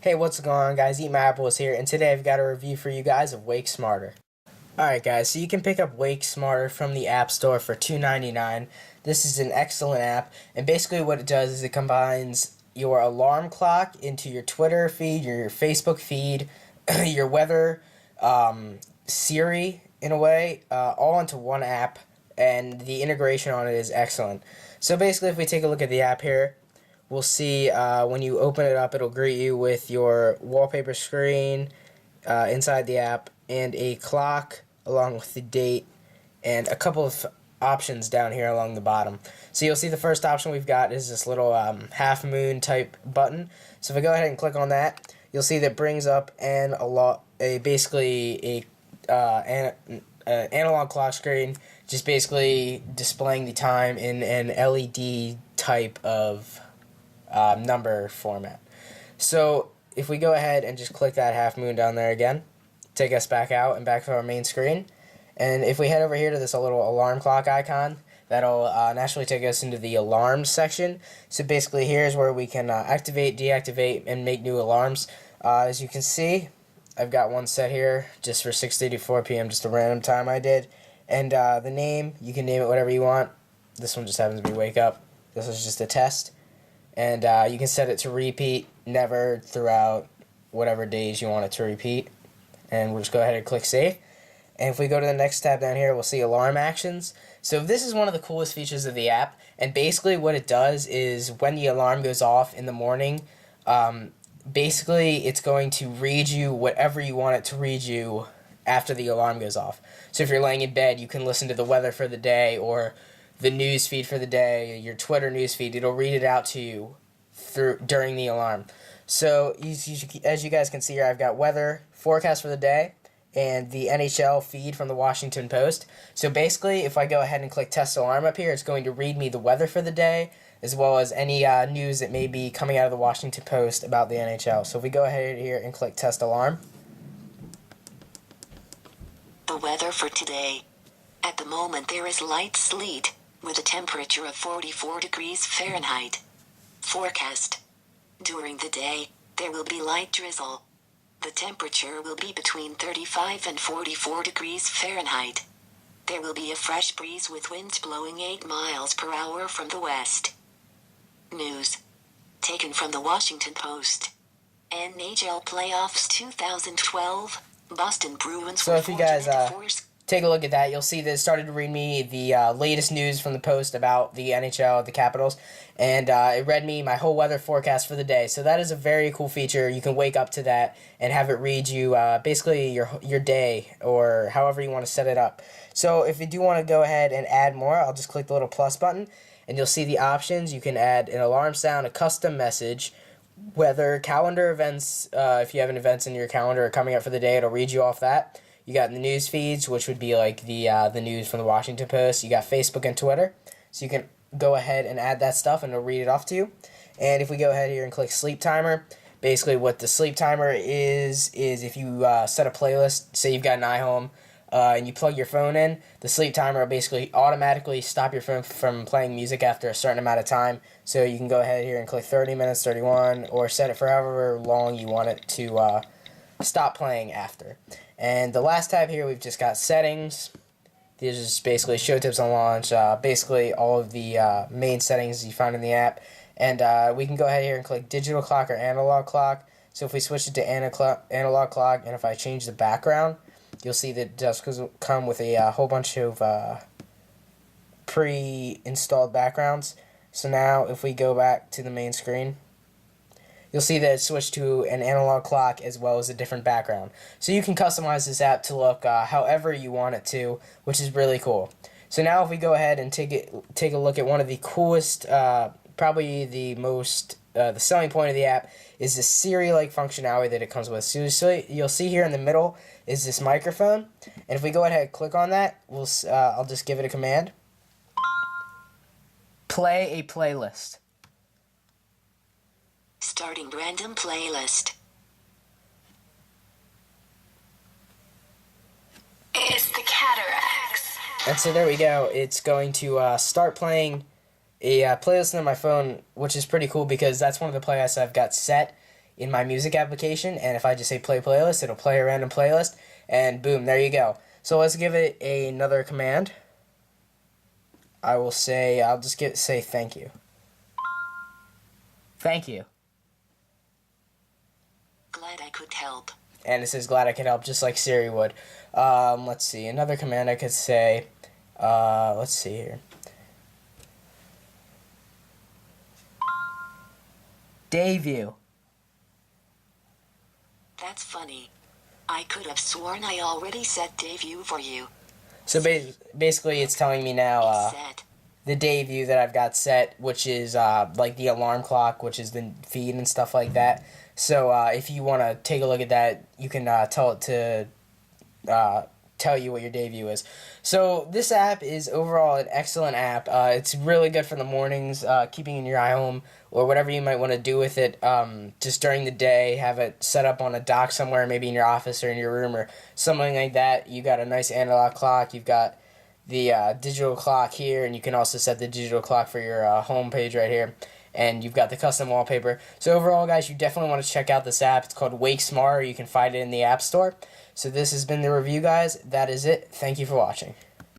Hey, what's going on, guys? Eat My Apples here, and today I've got a review for you guys of Wake Smarter. Alright guys, so you can pick up Wake Smarter from the App Store for $2.99. This is an excellent app, and basically what it does is it combines your alarm clock into your Twitter feed, your Facebook feed, your weather, Siri, in a way, all into one app, and the integration on it is excellent. So basically, if we take a look at the app here, we'll see when you open it up, it'll greet you with your wallpaper screen inside the app and a clock along with the date and a couple of options down here along the bottom. So you'll see the first option we've got is this little half moon type button. So if I go ahead and click on that, you'll see that brings up basically an analog clock screen, just basically displaying the time in an LED type of number format. So if we go ahead and just click that half moon down there again, take us back out and back to our main screen. And if we head over here to this little alarm clock icon, that'll naturally take us into the alarms section. So basically here's where we can activate, deactivate, and make new alarms. As you can see, I've got one set here just for 6:34 p.m., just a random time I did. And the name, you can name it whatever you want. This one just happens to be Wake Up. This is just a test. And you can set it to repeat, never, throughout whatever days you want it to repeat. And we'll just go ahead and click Save. And if we go to the next tab down here, we'll see Alarm Actions. So this is one of the coolest features of the app. And basically what it does is when the alarm goes off in the morning, basically it's going to read you whatever you want it to read you after the alarm goes off. So if you're laying in bed, you can listen to the weather for the day or the news feed for the day, your Twitter news feed. It'll read it out to you during the alarm. So as you guys can see here, I've got weather forecast for the day and the NHL feed from the Washington Post. So basically, if I go ahead and click Test Alarm up here, it's going to read me the weather for the day as well as any news that may be coming out of the Washington Post about the NHL. So if we go ahead here and click Test Alarm. The weather for today. At the moment there is light sleet, with a temperature of 44 degrees Fahrenheit. Forecast. During the day, there will be light drizzle. The temperature will be between 35 and 44 degrees Fahrenheit. There will be a fresh breeze with winds blowing 8 miles per hour from the west. News. Taken from the Washington Post. NHL Playoffs 2012, Boston Bruins. So if you guys take a look at that, you'll see that it started to read me the latest news from the Post about the NHL, the Capitals, and it read me my whole weather forecast for the day. So that is a very cool feature. You can wake up to that and have it read you basically your day or however you want to set it up. So if you do want to go ahead and add more, I'll just click the little plus button, and you'll see the options. You can add an alarm sound, a custom message, weather, calendar events. If you have an events in your calendar coming up for the day, it'll read you off that. You got the news feeds, which would be like the news from the Washington Post. You got Facebook and Twitter. So you can go ahead and add that stuff, and it'll read it off to you. And if we go ahead here and click Sleep Timer, basically what the Sleep Timer is if you set a playlist, say you've got an iPhone, and you plug your phone in, the Sleep Timer will basically automatically stop your phone from playing music after a certain amount of time. So you can go ahead here and click 30 minutes, 31, or set it for however long you want it to stop playing after. And the last tab here, we've just got settings. These are just basically show tips on launch, basically all of the main settings you find in the app. And we can go ahead here and click digital clock or analog clock. So if we switch it to analog clock, and if I change the background, you'll see that it does come with a whole bunch of pre-installed backgrounds. So now if we go back to the main screen, you'll see that it's switched to an analog clock as well as a different background. So you can customize this app to look however you want it to, which is really cool. So now if we go ahead and take a look at one of the coolest, probably the selling point of the app is the Siri-like functionality that it comes with. So you'll see here in the middle is this microphone, and if we go ahead and click on that, I'll just give it a command. Play a playlist. Starting random playlist. It's the cataracts. And so there we go. It's going to start playing a playlist on my phone, which is pretty cool because that's one of the playlists I've got set in my music application, and if I just say play playlist, it'll play a random playlist, and boom, there you go. So let's give it another command. I'll just say thank you. Thank you. Glad I could help. And it says glad I could help, just like Siri would. Let's see, another command I could say, let's see here. Dayview. That's funny. I could have sworn I already set Dayview for you. So basically it's telling me now Set. the Dayview that I've got set, which is like the alarm clock, which is the feed and stuff like that. So if you want to take a look at that, you can tell it to tell you what your Dayview is. So this app is overall an excellent app. It's really good for the mornings, keeping in your iHome or whatever you might want to do with it. Just during the day, have it set up on a dock somewhere, maybe in your office or in your room or something like that. You got a nice analog clock. You've got the digital clock here, and you can also set the digital clock for your home page right here. And you've got the custom wallpaper. So overall, guys, you definitely want to check out this app. It's called Wake Smart. You can find it in the App Store. So this has been the review, guys. That is it. Thank you for watching.